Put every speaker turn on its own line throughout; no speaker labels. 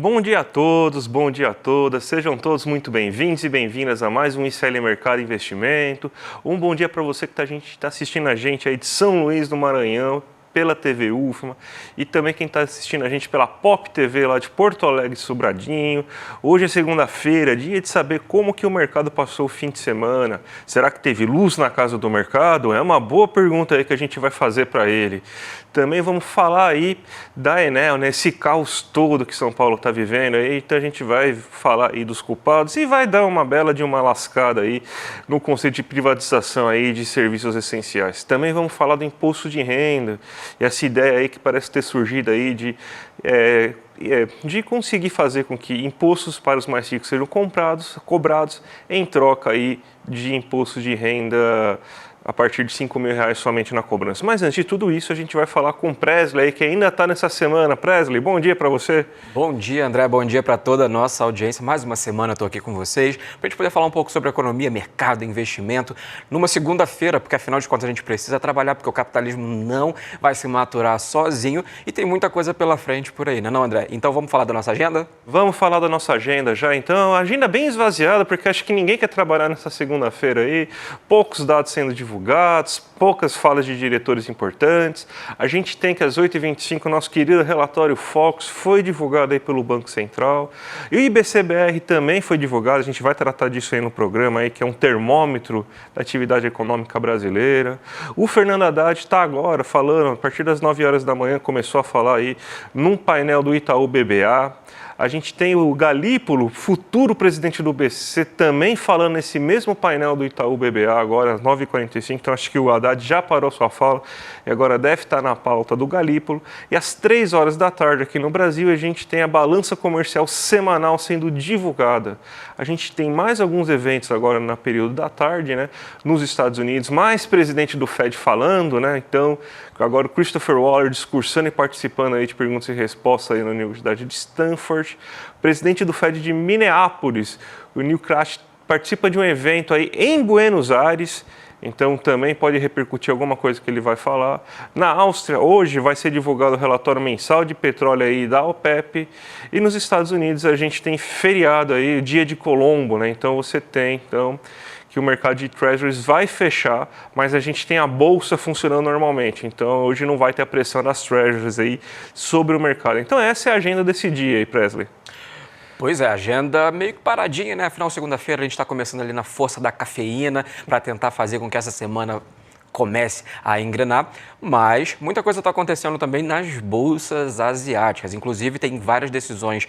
Bom dia a todos, bom dia a todas, sejam todos muito bem-vindos e bem-vindas a mais um ICL Mercado Investimento. Um bom dia para você que está assistindo a gente aí de São Luís do Maranhão, pela TV UFMA, e também quem está assistindo a gente pela Pop TV lá de Porto Alegre, Sobradinho. Hoje é segunda-feira, dia de saber como que o mercado passou o fim de semana. Será que teve luz na casa do mercado? É uma boa pergunta aí que a gente vai fazer para ele. Também vamos falar aí da Enel, né? Esse caos todo que São Paulo está vivendo aí, então a gente vai falar aí dos culpados e vai dar uma bela de uma lascada aí no conceito de privatização aí de serviços essenciais. Também vamos falar do imposto de renda e essa ideia aí que parece ter surgido aí de conseguir fazer com que impostos para os mais ricos sejam cobrados em troca aí de imposto de renda a partir de R$5.000 somente na cobrança. Mas antes de tudo isso, a gente vai falar com o Presley, que ainda está nessa semana. Presley, bom dia para você.
Bom dia, André. Bom dia para toda a nossa audiência. Mais uma semana eu estou aqui com vocês para a gente poder falar um pouco sobre economia, mercado, investimento, numa segunda-feira, porque afinal de contas a gente precisa trabalhar, porque o capitalismo não vai se maturar sozinho e tem muita coisa pela frente por aí, não, André? Então vamos falar da nossa agenda?
Vamos falar da nossa agenda já, então. A agenda bem esvaziada, porque acho que ninguém quer trabalhar nessa segunda-feira aí. Poucos dados sendo divulgados, poucas falas de diretores importantes. A gente tem que às 8h25 o nosso querido relatório Focus foi divulgado aí pelo Banco Central. E o IBC-BR também foi divulgado, a gente vai tratar disso aí no programa aí, que é um termômetro da atividade econômica brasileira. O Fernando Haddad está agora falando, a partir das 9 horas da manhã, começou a falar aí num painel do Itaú BBA. A gente tem o Galípolo, futuro presidente do BC, também falando nesse mesmo painel do Itaú BBA, agora às 9h45. Então, acho que o Haddad já parou sua fala e agora deve estar na pauta do Galípolo. E às 3 horas da tarde, aqui no Brasil, a gente tem a balança comercial semanal sendo divulgada. A gente tem mais alguns eventos agora no período da tarde, né, nos Estados Unidos, mais presidente do Fed falando, né, então agora o Christopher Waller discursando e participando aí de perguntas e respostas aí na Universidade de Stanford. O presidente do Fed de Minneapolis, o Neil Crash, participa de um evento aí em Buenos Aires, então também pode repercutir alguma coisa que ele vai falar. Na Áustria, hoje vai ser divulgado o relatório mensal de petróleo aí da OPEP. E nos Estados Unidos a gente tem feriado aí, o dia de Colombo, né? Então você tem que o mercado de treasuries vai fechar, mas a gente tem a bolsa funcionando normalmente. Então hoje não vai ter a pressão das treasuries aí sobre o mercado. Então essa é a agenda desse dia aí, Presley.
Pois é, agenda meio que paradinha, né? Afinal, segunda-feira a gente está começando ali na força da cafeína para tentar fazer com que essa semana comece a engrenar, mas muita coisa está acontecendo também nas bolsas asiáticas. Inclusive, tem várias decisões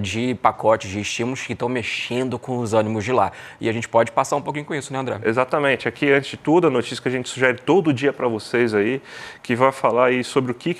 de pacotes de estímulos que estão mexendo com os ânimos de lá. E a gente pode passar um pouquinho com isso, né, André?
Exatamente. Aqui, antes de tudo, a notícia que a gente sugere todo dia para vocês aí, que vai falar aí sobre o que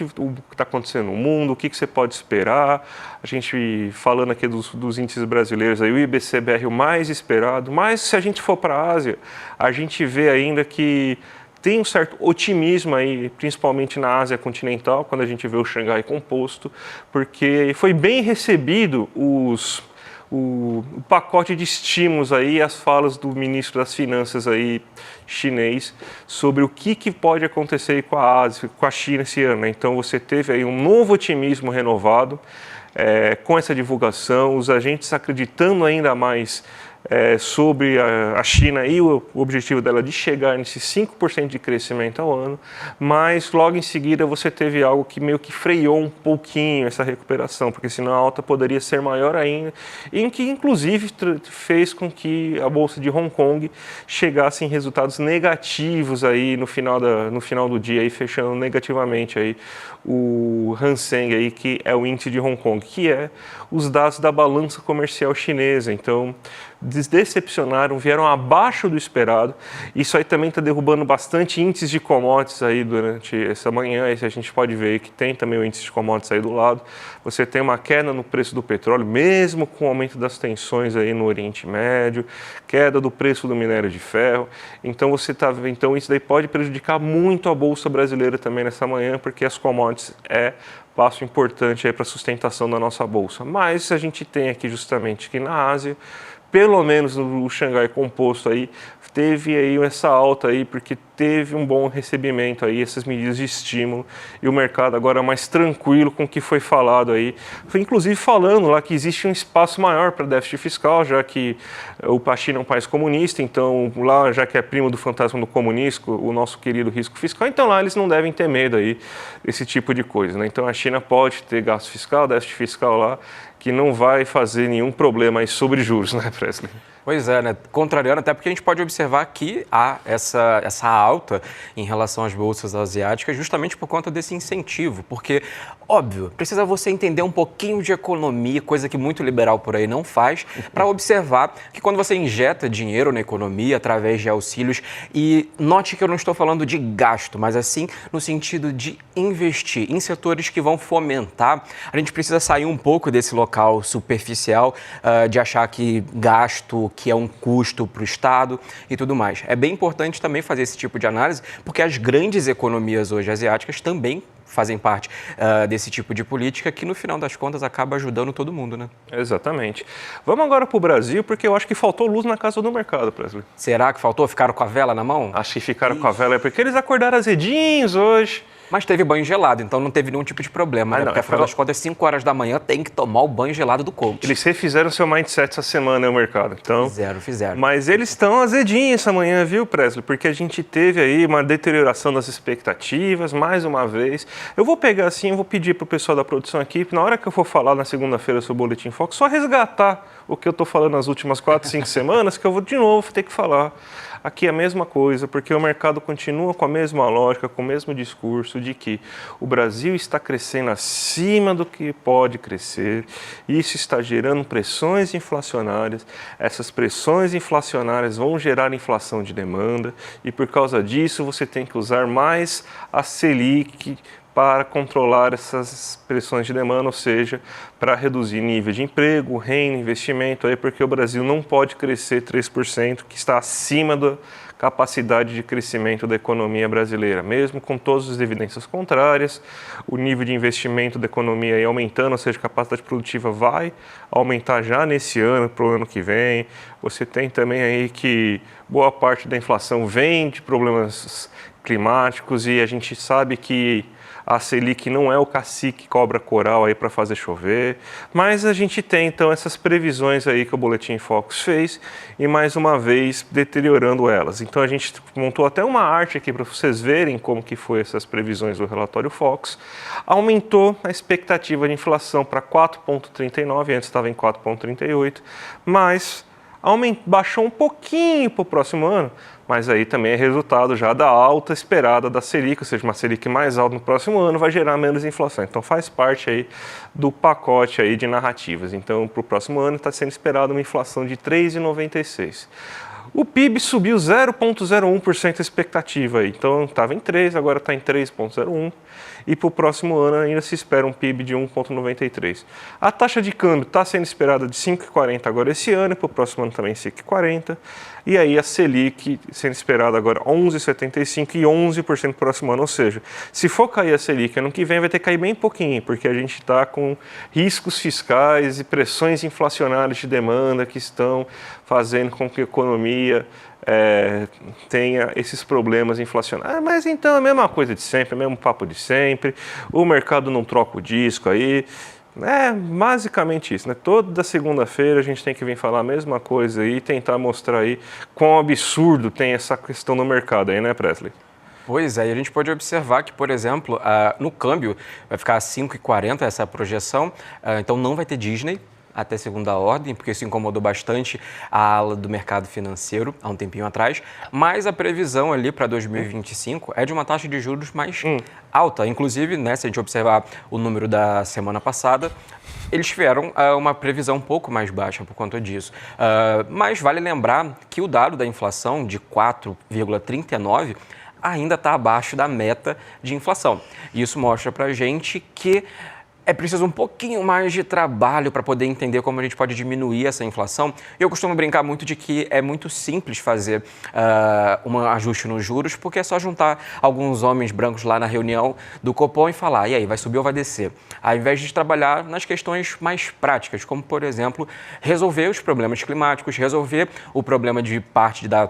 está acontecendo no mundo, o que você pode esperar. A gente falando aqui dos índices brasileiros, aí, o IBC-BR o mais esperado. Mas se a gente for para a Ásia, a gente vê ainda que tem um certo otimismo aí, principalmente na Ásia continental, quando a gente vê o Xangai Composto, porque foi bem recebido o pacote de estímulos aí, as falas do ministro das Finanças aí chinês sobre o que pode acontecer com a Ásia, com a China esse ano, né? Então você teve aí um novo otimismo renovado com essa divulgação, os agentes acreditando ainda mais sobre a China e o objetivo dela de chegar nesse 5% de crescimento ao ano, mas logo em seguida você teve algo que meio que freou um pouquinho essa recuperação, porque senão a alta poderia ser maior ainda, e que inclusive fez com que a Bolsa de Hong Kong chegasse em resultados negativos aí no final do dia, aí, fechando negativamente aí o Hang Seng, aí, que é o índice de Hong Kong, que é os dados da balança comercial chinesa. Então, decepcionaram, vieram abaixo do esperado. Isso aí também está derrubando bastante índices de commodities aí durante essa manhã. Aí a gente pode ver que tem também o índice de commodities aí do lado. Você tem uma queda no preço do petróleo, mesmo com o aumento das tensões aí no Oriente Médio, queda do preço do minério de ferro. Então então isso daí pode prejudicar muito a bolsa brasileira também nessa manhã, porque as commodities passo importante aí para a sustentação da nossa bolsa. Mas a gente tem aqui justamente que na Ásia, pelo menos o Xangai Composto aí, teve aí essa alta aí, porque teve um bom recebimento aí, essas medidas de estímulo, e o mercado agora mais tranquilo com o que foi falado aí. Foi inclusive falando lá que existe um espaço maior para déficit fiscal, já que a China é um país comunista, então lá, já que é primo do fantasma do comunismo, o nosso querido risco fiscal, então lá eles não devem ter medo aí desse tipo de coisa, né? Então a China pode ter gasto fiscal, déficit fiscal lá, que não vai fazer nenhum problema aí sobre juros, né, Presley?
Pois é, né? Contrariando, até porque a gente pode observar que há essa alta em relação às bolsas asiáticas justamente por conta desse incentivo. Porque, óbvio, precisa você entender um pouquinho de economia, coisa que muito liberal por aí não faz, para observar que quando você injeta dinheiro na economia através de auxílios, e note que eu não estou falando de gasto, mas assim no sentido de investir em setores que vão fomentar, a gente precisa sair um pouco desse local superficial de achar que gasto, que é um custo para o Estado e tudo mais. É bem importante também fazer esse tipo de análise, porque as grandes economias hoje asiáticas também fazem parte desse tipo de política que, no final das contas, acaba ajudando todo mundo, né?
Exatamente. Vamos agora para o Brasil, porque eu acho que faltou luz na casa do mercado, Presley.
Será que faltou? Ficaram com a vela na mão?
Acho que ficaram com a vela, porque eles acordaram azedinhos hoje.
Mas teve banho gelado, então não teve nenhum tipo de problema, né? Porque, afinal das contas, 5 horas da manhã tem que tomar o banho gelado do coach.
Eles refizeram seu mindset essa semana no mercado. Então,
Fizeram.
Mas eles estão azedinhos essa manhã, viu, Presley? Porque a gente teve aí uma deterioração das expectativas, mais uma vez. Eu vou pegar assim, eu vou pedir para o pessoal da produção aqui, na hora que eu for falar na segunda-feira sobre o Boletim Fox, só resgatar o que eu estou falando nas últimas 4, 5 semanas, que eu vou de novo ter que falar. Aqui é a mesma coisa, porque o mercado continua com a mesma lógica, com o mesmo discurso de que o Brasil está crescendo acima do que pode crescer, isso está gerando pressões inflacionárias, essas pressões inflacionárias vão gerar inflação de demanda e por causa disso você tem que usar mais a Selic para controlar essas pressões de demanda, ou seja, para reduzir nível de emprego, renda, investimento, aí, porque o Brasil não pode crescer 3%, que está acima da capacidade de crescimento da economia brasileira. Mesmo com todas as evidências contrárias, o nível de investimento da economia aí aumentando, ou seja, a capacidade produtiva vai aumentar já nesse ano, para o ano que vem. Você tem também aí que boa parte da inflação vem de problemas climáticos e a gente sabe que a Selic não é o cacique cobra coral aí para fazer chover, mas a gente tem então essas previsões aí que o Boletim Focus fez e mais uma vez deteriorando elas. Então a gente montou até uma arte aqui para vocês verem como que foi essas previsões do relatório Focus. Aumentou a expectativa de inflação para 4,39, antes estava em 4,38, mas baixou um pouquinho para o próximo ano, mas aí também é resultado já da alta esperada da Selic, ou seja, uma Selic mais alta no próximo ano vai gerar menos inflação. Então faz parte aí do pacote aí de narrativas. Então para o próximo ano está sendo esperada uma inflação de 3,96. O PIB subiu 0,01% a expectativa aí. Então estava em 3, agora está em 3,01. E para o próximo ano ainda se espera um PIB de 1,93. A taxa de câmbio está sendo esperada de 5,40 agora esse ano, e para o próximo ano também 5,40. E aí a Selic sendo esperada agora 11,75 e 11% no próximo ano. Ou seja, se for cair a Selic ano que vem, vai ter que cair bem pouquinho, porque a gente está com riscos fiscais e pressões inflacionárias de demanda que estão fazendo com que a economia tenha esses problemas inflacionários. Mas então é a mesma coisa de sempre, é o mesmo papo de sempre, o mercado não troca o disco aí. É basicamente isso, né? Toda segunda-feira a gente tem que vir falar a mesma coisa aí e tentar mostrar aí quão absurdo tem essa questão no mercado aí, né, Presley?
Pois é, e a gente pode observar que, por exemplo, no câmbio vai ficar 5,40 essa projeção, então não vai ter Disney até segunda ordem, porque isso incomodou bastante a ala do mercado financeiro há um tempinho atrás, mas a previsão ali para 2025 é de uma taxa de juros mais alta. Inclusive, né, se a gente observar o número da semana passada, eles tiveram uma previsão um pouco mais baixa por conta disso. Mas vale lembrar que o dado da inflação de 4,39 ainda está abaixo da meta de inflação. Isso mostra para a gente que é preciso um pouquinho mais de trabalho para poder entender como a gente pode diminuir essa inflação. Eu costumo brincar muito de que é muito simples fazer um ajuste nos juros, porque é só juntar alguns homens brancos lá na reunião do Copom e falar, e aí, vai subir ou vai descer? Ao invés de trabalhar nas questões mais práticas, como, por exemplo, resolver os problemas climáticos, resolver o problema de parte da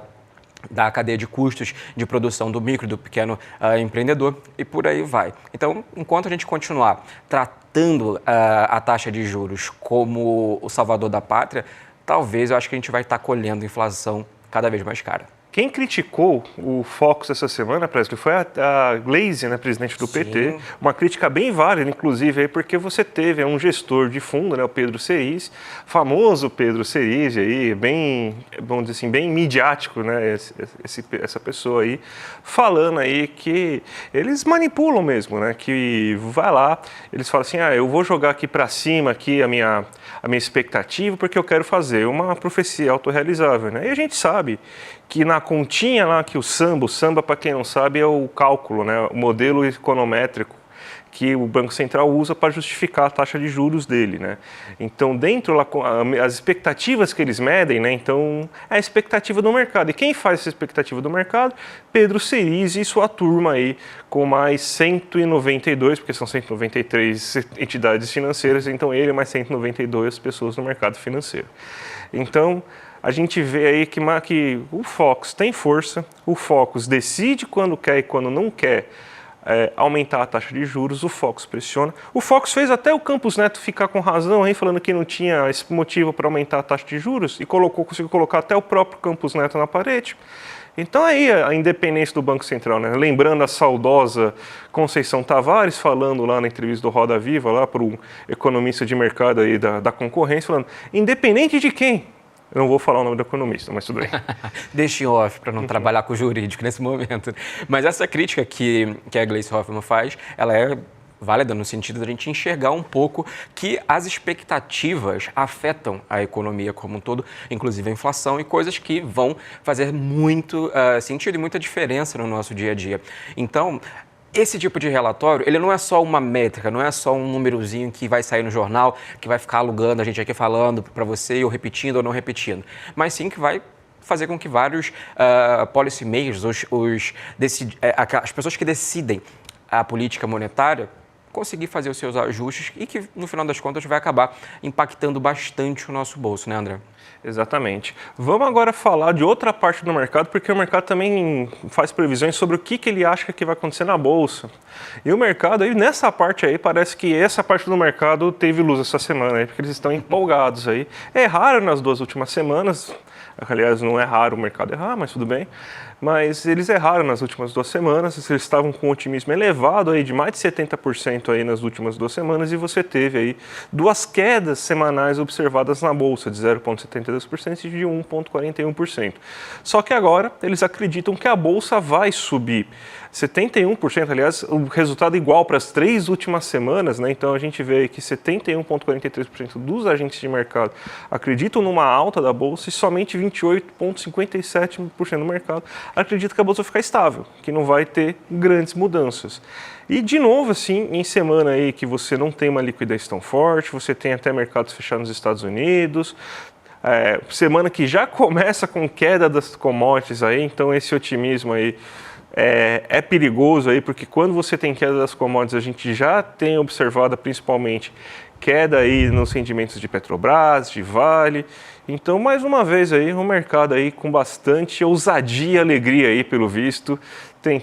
da cadeia de custos de produção do micro, do pequeno empreendedor e por aí vai. Então, enquanto a gente continuar tratando a taxa de juros como o salvador da pátria, talvez eu acho que a gente vai estar colhendo inflação cada vez mais cara.
Quem criticou o Focus essa semana, Presley, foi a Glaze, né, presidente do PT. Uma crítica bem válida, inclusive, aí, porque você teve um gestor de fundo, né, o Pedro Cerise, famoso Pedro Cerise, aí, bem, vamos dizer assim, bem midiático, né, essa pessoa aí, falando aí que eles manipulam mesmo, né, que vai lá, eles falam assim, eu vou jogar aqui para cima aqui a minha expectativa porque eu quero fazer uma profecia autorrealizável, né, e a gente sabe que na continha lá que o samba, para quem não sabe, é o cálculo, né, o modelo econométrico que o Banco Central usa para justificar a taxa de juros dele, né? Então, dentro lá, as expectativas que eles medem, né? Então, é a expectativa do mercado. E quem faz essa expectativa do mercado? Pedro Cerise e sua turma aí, com mais 192, porque são 193 entidades financeiras, então ele mais 192 pessoas no mercado financeiro. Então, a gente vê aí que o Focus tem força, o Focus decide quando quer e quando não quer aumentar a taxa de juros, o Focus pressiona. O Focus fez até o Campos Neto ficar com razão aí, falando que não tinha esse motivo para aumentar a taxa de juros e conseguiu colocar até o próprio Campos Neto na parede. Então aí a independência do Banco Central, né? Lembrando a saudosa Conceição Tavares falando lá na entrevista do Roda Viva, lá para um economista de mercado aí da concorrência, falando, independente de quem? Eu não vou falar o nome do economista, mas tudo bem.
Deixa em off para não trabalhar com o jurídico nesse momento. Mas essa crítica que a Gleisi Hoffmann faz, ela é válida no sentido de a gente enxergar um pouco que as expectativas afetam a economia como um todo, inclusive a inflação e coisas que vão fazer muito sentido e muita diferença no nosso dia a dia. Então, esse tipo de relatório, ele não é só uma métrica, não é só um númerozinho que vai sair no jornal, que vai ficar alugando a gente aqui falando para você, ou repetindo ou não repetindo, mas sim que vai fazer com que vários policy makers, as pessoas que decidem a política monetária, conseguir fazer os seus ajustes e que, no final das contas, vai acabar impactando bastante o nosso bolso, né, André?
Exatamente. Vamos agora falar de outra parte do mercado, porque o mercado também faz previsões sobre o que ele acha que vai acontecer na Bolsa. E o mercado, aí, nessa parte aí, parece que essa parte do mercado teve luz essa semana, aí, porque eles estão empolgados aí. É raro nas 2 últimas semanas, aliás, não é raro o mercado errar, mas tudo bem. Mas eles erraram nas últimas 2 semanas, eles estavam com um otimismo elevado aí de mais de 70% aí nas últimas 2 semanas e você teve aí 2 quedas semanais observadas na Bolsa, de 0,72% e de 1,41%. Só que agora eles acreditam que a Bolsa vai subir 71%, aliás, o resultado igual para as 3 últimas semanas, né? Então a gente vê aí que 71,43% dos agentes de mercado acreditam numa alta da Bolsa e somente 28,57% do mercado acredita que a Bolsa vai ficar estável, que não vai ter grandes mudanças. E, de novo, assim, em semana aí que você não tem uma liquidez tão forte, você tem até mercados fechados nos Estados Unidos, semana que já começa com queda das commodities aí, então esse otimismo aí é perigoso aí, porque quando você tem queda das commodities, a gente já tem observado principalmente queda aí nos rendimentos de Petrobras, de Vale. Então, mais uma vez aí, um mercado aí com bastante ousadia e alegria aí, pelo visto. Tem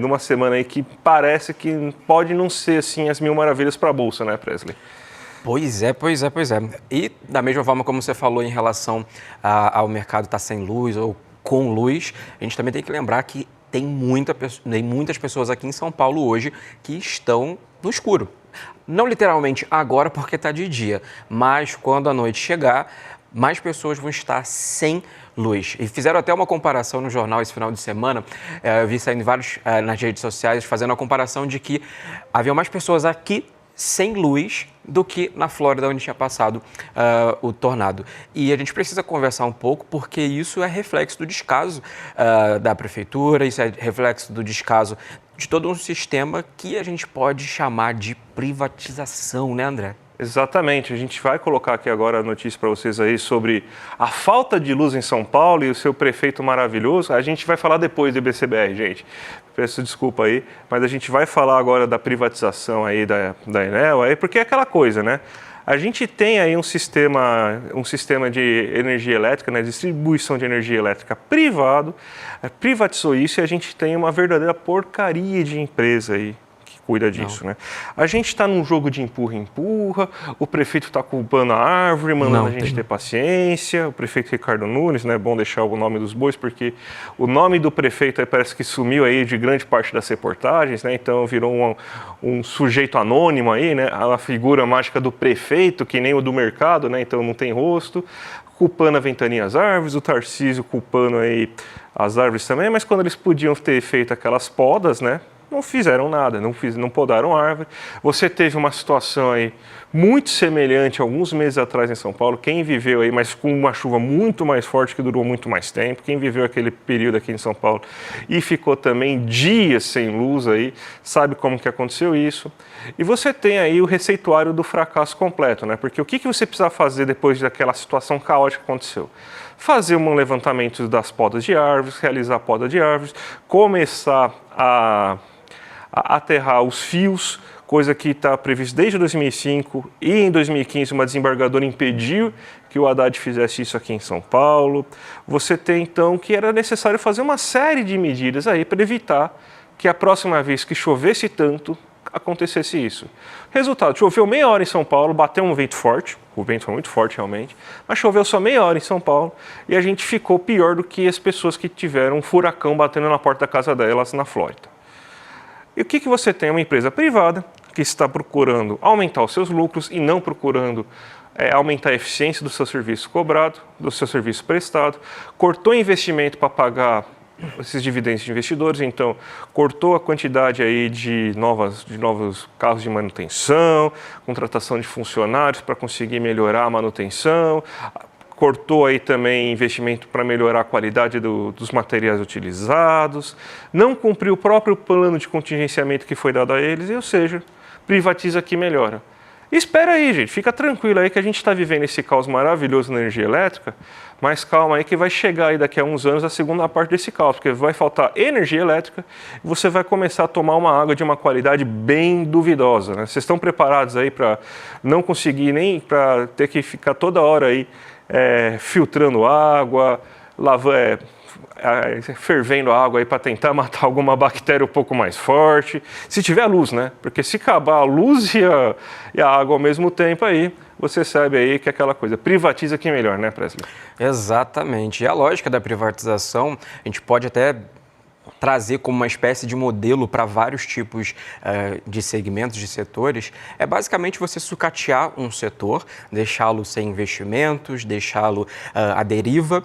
numa semana aí que parece que pode não ser assim as mil maravilhas para a Bolsa, né, Presley?
Pois é. E da mesma forma como você falou em relação ao mercado estar sem luz ou com luz, a gente também tem que lembrar que tem muitas pessoas aqui em São Paulo hoje que estão no escuro. Não literalmente agora porque está de dia, mas quando a noite chegar, mais pessoas vão estar sem luz. E fizeram até uma comparação no jornal esse final de semana, eu vi saindo vários nas redes sociais fazendo a comparação de que havia mais pessoas aqui sem luz do que na Flórida, onde tinha passado o tornado. E a gente precisa conversar um pouco, porque isso é reflexo do descaso da prefeitura, isso é reflexo do descaso de todo um sistema que a gente pode chamar de privatização, né, André?
Exatamente, a gente vai colocar aqui agora a notícia para vocês aí sobre a falta de luz em São Paulo e o seu prefeito maravilhoso. A gente vai falar depois do IBCBR, gente. Peço desculpa aí, mas a gente vai falar agora da privatização aí da Enel, aí, porque é aquela coisa, né? A gente tem aí um sistema de energia elétrica, né, distribuição de energia elétrica privado, privatizou isso e a gente tem uma verdadeira porcaria de empresa aí que cuida disso, né? A gente está num jogo de empurra-empurra, o prefeito está culpando a árvore, mandando a gente ter paciência, o prefeito Ricardo Nunes, né? É bom deixar o nome dos bois, porque o nome do prefeito aí parece que sumiu aí de grande parte das reportagens, né? Então virou um sujeito anônimo aí, né? A figura mágica do prefeito, que nem o do mercado, né? Então não tem rosto, culpando a ventania as árvores, o Tarcísio culpando aí as árvores também, mas quando eles podiam ter feito aquelas podas, né? Não fizeram nada, não podaram árvore. Você teve uma situação aí muito semelhante alguns meses atrás em São Paulo. Quem viveu aí, mas com uma chuva muito mais forte que durou muito mais tempo, quem viveu aquele período aqui em São Paulo e ficou também dias sem luz aí, sabe como que aconteceu isso. E você tem aí o receituário do fracasso completo, né? Porque o que você precisa fazer depois daquela situação caótica que aconteceu? Fazer um levantamento das podas de árvores, realizar a poda de árvores, começar a aterrar os fios, coisa que está prevista desde 2005 e em 2015 uma desembargadora impediu que o Haddad fizesse isso aqui em São Paulo. Você tem então que era necessário fazer uma série de medidas aí para evitar que a próxima vez que chovesse tanto acontecesse isso. Resultado, choveu meia hora em São Paulo, bateu um vento forte, o vento foi muito forte realmente, mas choveu só meia hora em São Paulo e a gente ficou pior do que as pessoas que tiveram um furacão batendo na porta da casa delas na Flórida. E o que você tem? Uma empresa privada que está procurando aumentar os seus lucros e não procurando aumentar a eficiência do seu serviço cobrado, do seu serviço prestado, cortou investimento para pagar esses dividendos de investidores, então cortou a quantidade aí de novos carros de manutenção, contratação de funcionários para conseguir melhorar a manutenção, cortou aí também investimento para melhorar a qualidade dos materiais utilizados, não cumpriu o próprio plano de contingenciamento que foi dado a eles, ou seja, privatiza que melhora. Espera aí, gente, fica tranquilo aí que a gente está vivendo esse caos maravilhoso na energia elétrica, mas calma aí que vai chegar aí daqui a uns anos a segunda parte desse caos, porque vai faltar energia elétrica e você vai começar a tomar uma água de uma qualidade bem duvidosa, né? Vocês estão preparados aí para não conseguir nem para ter que ficar toda hora aí filtrando água, fervendo a água aí para tentar matar alguma bactéria um pouco mais forte, se tiver luz, né? Porque se acabar a luz e a água ao mesmo tempo aí, você sabe aí que é aquela coisa, privatiza que melhor, né, Presley?
Exatamente. E a lógica da privatização, a gente pode até trazer como uma espécie de modelo para vários tipos de segmentos, de setores, é basicamente você sucatear um setor, deixá-lo sem investimentos, deixá-lo à deriva,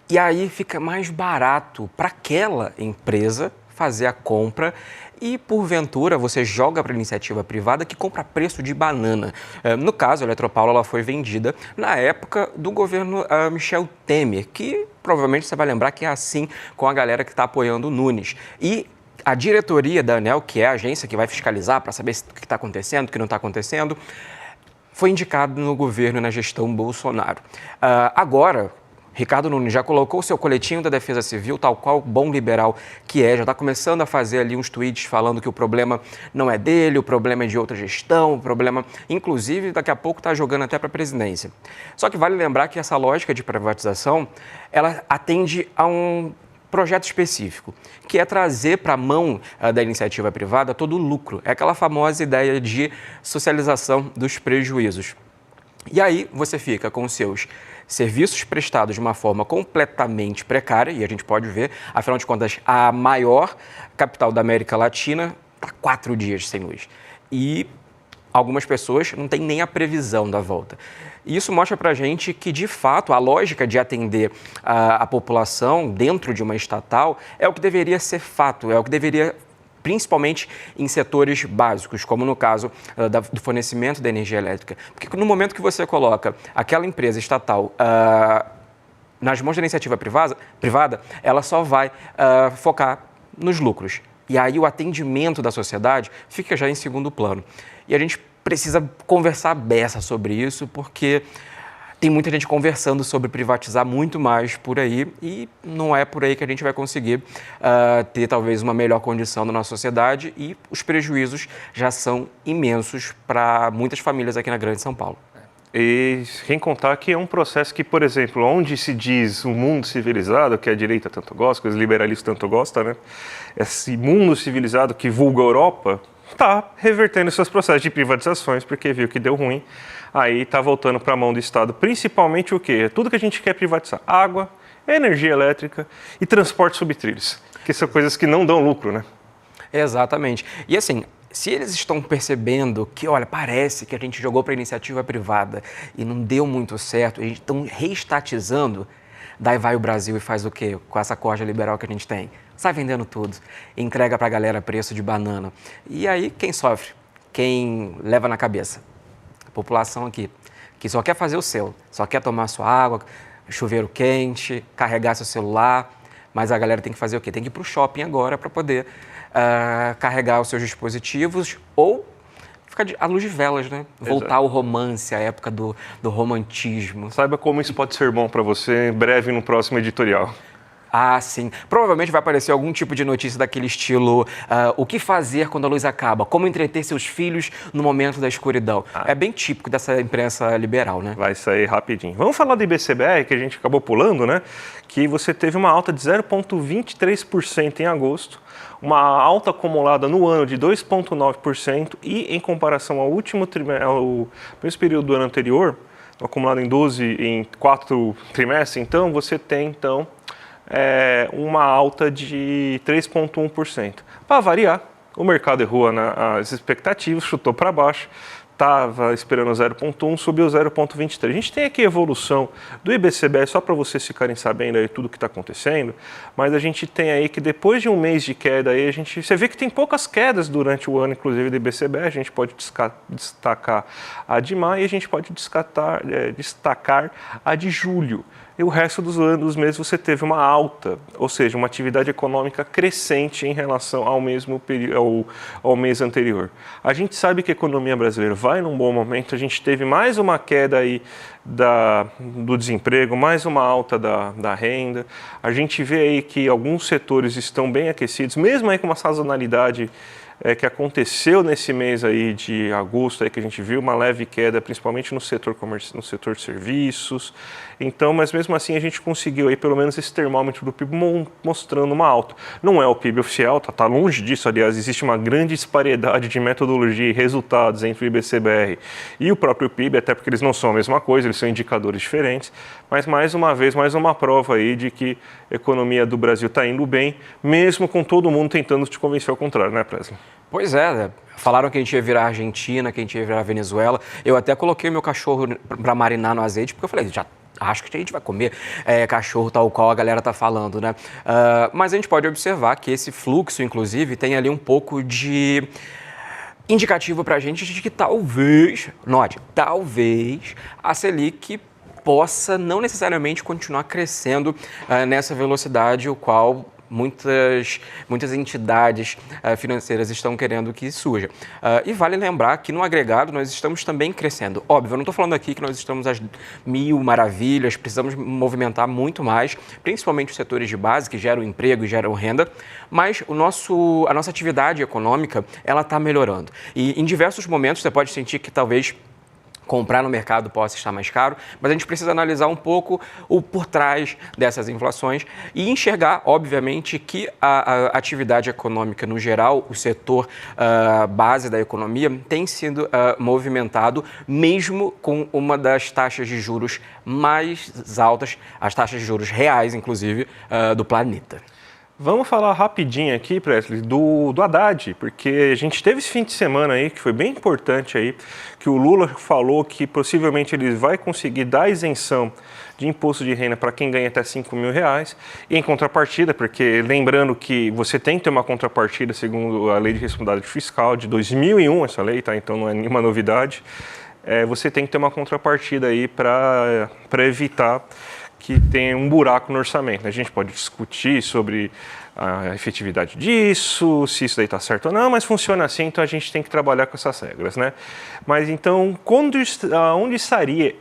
e aí fica mais barato para aquela empresa fazer a compra e, porventura, você joga para a iniciativa privada que compra a preço de banana. No caso, a Eletropaulo ela foi vendida na época do governo Michel Temer, que provavelmente você vai lembrar que é assim com a galera que está apoiando o Nunes. E a diretoria da ANEEL, que é a agência que vai fiscalizar para saber o que está acontecendo, o que não está acontecendo, foi indicado no governo e na gestão Bolsonaro. Agora, Ricardo Nunes já colocou o seu coletinho da Defesa Civil, tal qual bom liberal que é, já está começando a fazer ali uns tweets falando que o problema não é dele, o problema é de outra gestão, o problema, inclusive, daqui a pouco está jogando até para a presidência. Só que vale lembrar que essa lógica de privatização, ela atende a um projeto específico, que é trazer para a mão da iniciativa privada todo o lucro. É aquela famosa ideia de socialização dos prejuízos. E aí você fica com os seus serviços prestados de uma forma completamente precária, e a gente pode ver, afinal de contas, a maior capital da América Latina está 4 dias sem luz. E algumas pessoas não têm nem a previsão da volta. E isso mostra para a gente que, de fato, a lógica de atender a população dentro de uma estatal é o que deveria ser fato, é o que deveria, principalmente em setores básicos, como no caso do fornecimento da energia elétrica. Porque no momento que você coloca aquela empresa estatal nas mãos da iniciativa privada, ela só vai focar nos lucros. E aí o atendimento da sociedade fica já em segundo plano. E a gente precisa conversar a beça sobre isso, porque tem muita gente conversando sobre privatizar muito mais por aí e não é por aí que a gente vai conseguir ter talvez uma melhor condição da nossa sociedade e os prejuízos já são imensos para muitas famílias aqui na Grande São Paulo.
E sem contar que é um processo que, por exemplo, onde se diz o mundo civilizado, que a direita tanto gosta, que os liberalistas tanto gostam, né? Esse mundo civilizado que vulga a Europa, está revertendo seus processos de privatizações, porque viu que deu ruim, aí está voltando para a mão do Estado, principalmente o quê? Tudo que a gente quer privatizar, água, energia elétrica e transporte sobre trilhos, que são coisas que não dão lucro, né?
Exatamente. E assim, se eles estão percebendo que, olha, parece que a gente jogou para a iniciativa privada e não deu muito certo, a gente estão reestatizando, daí vai o Brasil e faz o quê com essa corja liberal que a gente tem? Sai vendendo tudo, entrega para a galera preço de banana. E aí quem sofre? Quem leva na cabeça? A população aqui, que só quer fazer o seu, só quer tomar sua água, chuveiro quente, carregar seu celular, mas a galera tem que fazer o quê? Tem que ir para o shopping agora para poder carregar os seus dispositivos ou ficar à luz de velas, né? Voltar ao romance, à época do romantismo.
Saiba como isso pode ser bom para você em breve no próximo editorial.
Ah, sim. Provavelmente vai aparecer algum tipo de notícia daquele estilo o que fazer quando a luz acaba, como entreter seus filhos no momento da escuridão. É bem típico dessa imprensa liberal, né?
Vai sair rapidinho. Vamos falar do IBCBR, que a gente acabou pulando, né? Que você teve uma alta de 0,23% em agosto, uma alta acumulada no ano de 2,9% e em comparação ao último trimestre, ao mesmo período do ano anterior, acumulado em 4 trimestres, então você tem uma alta de 3,1%. Para variar, o mercado errou as expectativas, chutou para baixo, estava esperando 0,1, subiu 0,23. A gente tem aqui a evolução do IBCBR, só para vocês ficarem sabendo aí tudo o que está acontecendo, mas a gente tem aí que depois de um mês de queda, aí você vê que tem poucas quedas durante o ano, inclusive do IBCBR, a gente pode destacar a de maio e a gente pode destacar a de julho. E o resto dos meses você teve uma alta, ou seja, uma atividade econômica crescente em relação ao mesmo período, ao mês anterior. A gente sabe que a economia brasileira vai num bom momento, a gente teve mais uma queda aí do desemprego, mais uma alta da renda. A gente vê aí que alguns setores estão bem aquecidos, mesmo aí com uma sazonalidade que aconteceu nesse mês aí de agosto, aí que a gente viu uma leve queda, principalmente no setor comércio, no setor de serviços. Então, mas mesmo assim a gente conseguiu aí pelo menos esse termômetro do PIB mostrando uma alta. Não é o PIB oficial, tá longe disso, aliás, existe uma grande disparidade de metodologia e resultados entre o IBCBR e o próprio PIB, até porque eles não são a mesma coisa, eles são indicadores diferentes, mas mais uma vez, mais uma prova aí de que a economia do Brasil está indo bem, mesmo com todo mundo tentando te convencer ao contrário, né, Presley?
Pois é, né? Falaram que a gente ia virar Argentina, que a gente ia virar Venezuela. Eu até coloquei meu cachorro para marinar no azeite, porque eu falei, já acho que a gente vai comer cachorro tal qual a galera tá falando, né? Mas a gente pode observar que esse fluxo, inclusive, tem ali um pouco de indicativo para a gente de que talvez, note, talvez a Selic possa não necessariamente continuar crescendo nessa velocidade, o qual muitas entidades financeiras estão querendo que surja. E vale lembrar que no agregado nós estamos também crescendo. Óbvio, eu não estou falando aqui que nós estamos às mil maravilhas, precisamos movimentar muito mais, principalmente os setores de base que geram emprego e geram renda, mas a nossa atividade econômica ela está melhorando. E em diversos momentos você pode sentir que talvez comprar no mercado possa estar mais caro, mas a gente precisa analisar um pouco o por trás dessas inflações e enxergar, obviamente, que a atividade econômica no geral, o setor base da economia, tem sido movimentado mesmo com uma das taxas de juros mais altas, as taxas de juros reais, inclusive, do planeta.
Vamos falar rapidinho aqui, Presley, do Haddad, porque a gente teve esse fim de semana aí, que foi bem importante aí, que o Lula falou que possivelmente ele vai conseguir dar isenção de imposto de renda para quem ganha até R$5.000, e em contrapartida, porque lembrando que você tem que ter uma contrapartida segundo a Lei de Responsabilidade Fiscal de 2001, essa lei, tá? Então não é nenhuma novidade, você tem que ter uma contrapartida aí para evitar que tem um buraco no orçamento. A gente pode discutir sobre a efetividade disso, se isso daí está certo ou não, mas funciona assim, então a gente tem que trabalhar com essas regras, né? Mas então, onde sairia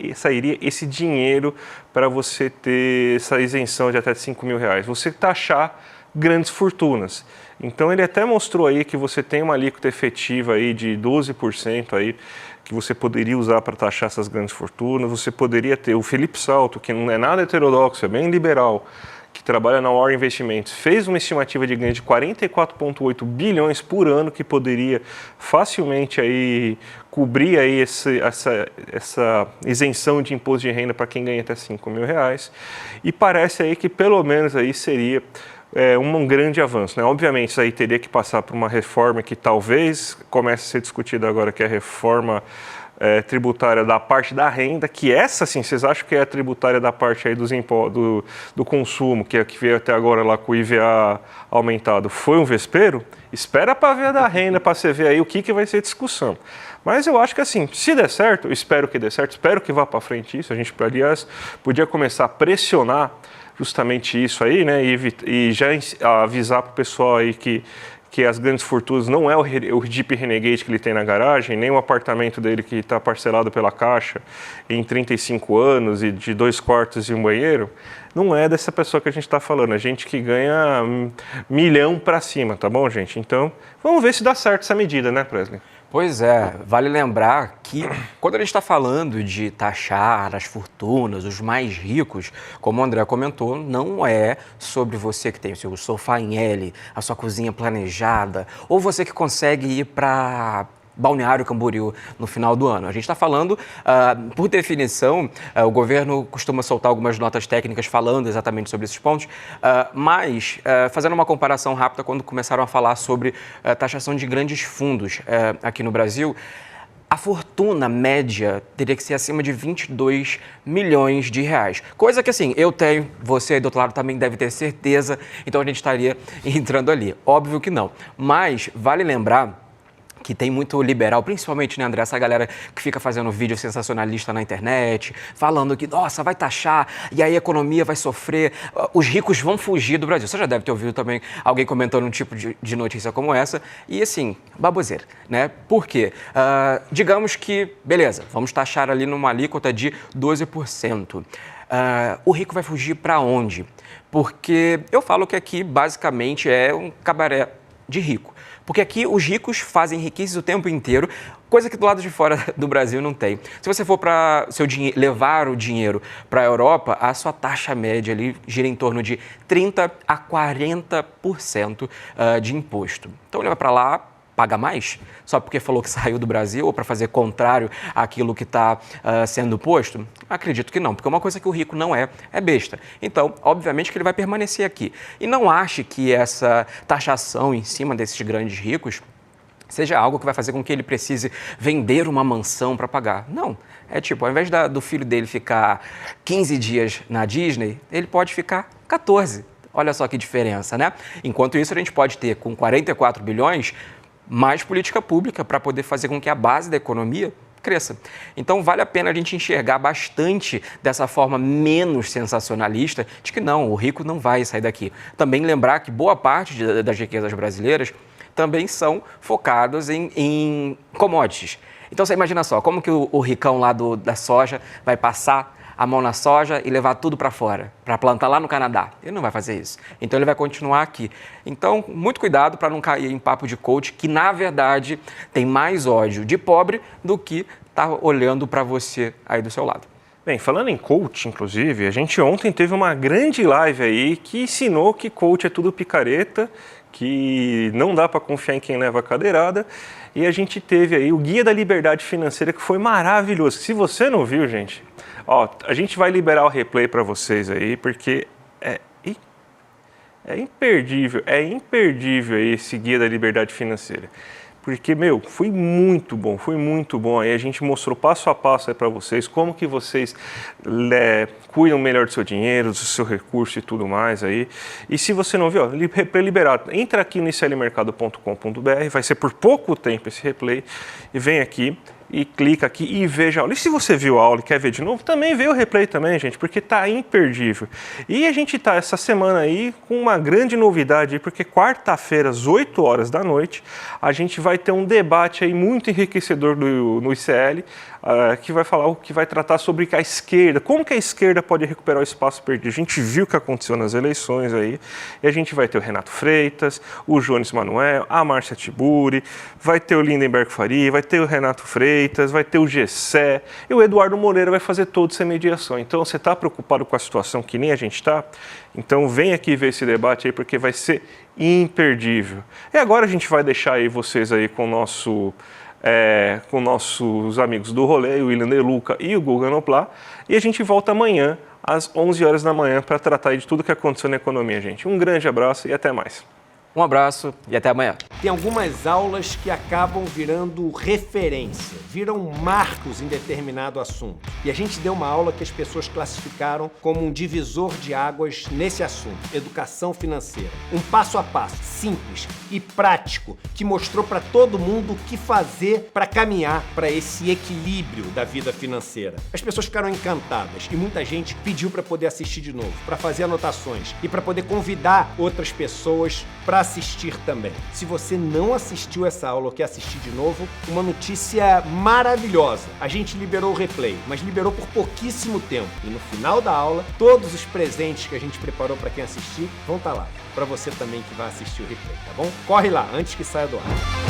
esse dinheiro para você ter essa isenção de até R$5.000? Você taxar grandes fortunas. Então ele até mostrou aí que você tem uma alíquota efetiva aí de 12% aí, que você poderia usar para taxar essas grandes fortunas. Você poderia ter o Felipe Salto, que não é nada heterodoxo, é bem liberal, que trabalha na War Investimentos, fez uma estimativa de ganho de 44,8 bilhões por ano, que poderia facilmente aí cobrir aí essa isenção de imposto de renda para quem ganha até R$5.000. E parece aí que pelo menos aí seria um grande avanço, né? Obviamente isso aí teria que passar por uma reforma que talvez comece a ser discutida agora, que é a reforma tributária da parte da renda, que essa sim, vocês acham que é a tributária da parte aí do consumo, que é a que veio até agora lá com o IVA aumentado, foi um vespeiro? Espera para ver a da renda, para você ver aí o que vai ser discussão. Mas eu acho que assim, se der certo, espero que dê certo, espero que vá para frente isso, a gente, aliás, podia começar a pressionar justamente isso aí, né, e já avisar para o pessoal aí que as grandes fortunas não é o Jeep Renegade que ele tem na garagem, nem o apartamento dele que está parcelado pela Caixa em 35 anos e de 2 quartos e um banheiro, não é dessa pessoa que a gente está falando, é gente que ganha $1 milhão para cima, tá bom, gente? Então, vamos ver se dá certo essa medida, né, Presley?
Pois é, vale lembrar que quando a gente está falando de taxar as fortunas, os mais ricos, como o André comentou, não é sobre você que tem o seu sofá em L, a sua cozinha planejada, ou você que consegue ir para Balneário Camboriú no final do ano. A gente está falando, por definição, o governo costuma soltar algumas notas técnicas falando exatamente sobre esses pontos, mas fazendo uma comparação rápida, quando começaram a falar sobre taxação de grandes fundos aqui no Brasil, a fortuna média teria que ser acima de R$22 milhões. Coisa que, assim, eu tenho, você aí do outro lado também deve ter certeza, então a gente estaria entrando ali. Óbvio que não. Mas vale lembrar que tem muito liberal, principalmente, né, André, essa galera que fica fazendo vídeo sensacionalista na internet, falando que, nossa, vai taxar e aí a economia vai sofrer, os ricos vão fugir do Brasil. Você já deve ter ouvido também alguém comentando um tipo de notícia como essa. E, assim, baboseira, né? Por quê? Digamos que, beleza, vamos taxar ali numa alíquota de 12%. O rico vai fugir para onde? Porque eu falo que aqui, basicamente, é um cabaré de rico. Porque aqui os ricos fazem riquezas o tempo inteiro, coisa que do lado de fora do Brasil não tem. Se você for para levar o dinheiro para a Europa, a sua taxa média ali gira em torno de 30% a 40% de imposto. Então leva para lá, paga mais? Só porque falou que saiu do Brasil ou para fazer contrário àquilo que está sendo posto? Acredito que não, porque uma coisa que o rico não é besta. Então, obviamente que ele vai permanecer aqui. E não ache que essa taxação em cima desses grandes ricos seja algo que vai fazer com que ele precise vender uma mansão para pagar. Não. É tipo, ao invés do filho dele ficar 15 dias na Disney, ele pode ficar 14. Olha só que diferença, né? Enquanto isso, a gente pode ter, com 44 bilhões, mais política pública para poder fazer com que a base da economia cresça. Então, vale a pena a gente enxergar bastante dessa forma menos sensacionalista de que não, o rico não vai sair daqui. Também lembrar que boa parte das riquezas brasileiras também são focadas em commodities. Então, você imagina só, como que o ricão lá da soja vai passar a mão na soja e levar tudo para fora, para plantar lá no Canadá? Ele não vai fazer isso. Então, ele vai continuar aqui. Então, muito cuidado para não cair em papo de coach, que, na verdade, tem mais ódio de pobre do que tá olhando para você aí do seu lado.
Bem, falando em coach, inclusive, a gente ontem teve uma grande live aí que ensinou que coach é tudo picareta, que não dá para confiar em quem leva a cadeirada. E a gente teve aí o Guia da Liberdade Financeira, que foi maravilhoso. Se você não viu, gente, ó, a gente vai liberar o replay para vocês aí, porque é imperdível aí esse Guia da Liberdade Financeira. Porque, foi muito bom. Aí a gente mostrou passo a passo para vocês como que vocês cuidam melhor do seu dinheiro, do seu recurso e tudo mais aí. E se você não viu, replay liberado, entra aqui no iclmercado.com.br, vai ser por pouco tempo esse replay, e vem aqui e clica aqui e veja a aula. E se você viu a aula e quer ver de novo, também vê o replay também, gente, porque tá imperdível. E a gente tá essa semana aí com uma grande novidade, porque quarta-feira, às 8 horas da noite, a gente vai ter um debate aí muito enriquecedor no ICL, que vai falar, que vai tratar sobre a esquerda, como que a esquerda pode recuperar o espaço perdido. A gente viu o que aconteceu nas eleições aí, e a gente vai ter o Renato Freitas, o Jones Manuel, a Márcia Tiburi, vai ter o Lindenberg Faria, vai ter o Renato Freitas, vai ter o Gessé, e o Eduardo Moreira vai fazer toda essa mediação. Então, você está preocupado com a situação que nem a gente está? Então, vem aqui ver esse debate aí, porque vai ser imperdível. E agora a gente vai deixar aí vocês aí com nossos amigos do rolê, o William De Luca e o Guga Noplar, e a gente volta amanhã às 11 horas da manhã para tratar de tudo que aconteceu na economia, gente. Um grande abraço e até mais.
Um abraço e até amanhã.
Tem algumas aulas que acabam virando referência, viram marcos em determinado assunto. E a gente deu uma aula que as pessoas classificaram como um divisor de águas nesse assunto, educação financeira. Um passo a passo, simples e prático, que mostrou para todo mundo o que fazer para caminhar para esse equilíbrio da vida financeira. As pessoas ficaram encantadas e muita gente pediu para poder assistir de novo, para fazer anotações e para poder convidar outras pessoas para assistir também. Se você não assistiu essa aula ou quer assistir de novo, uma notícia maravilhosa. A gente liberou o replay, mas liberou por pouquíssimo tempo. E no final da aula, todos os presentes que a gente preparou para quem assistir vão estar lá. Para você também que vai assistir o replay, tá bom? Corre lá, antes que saia do ar.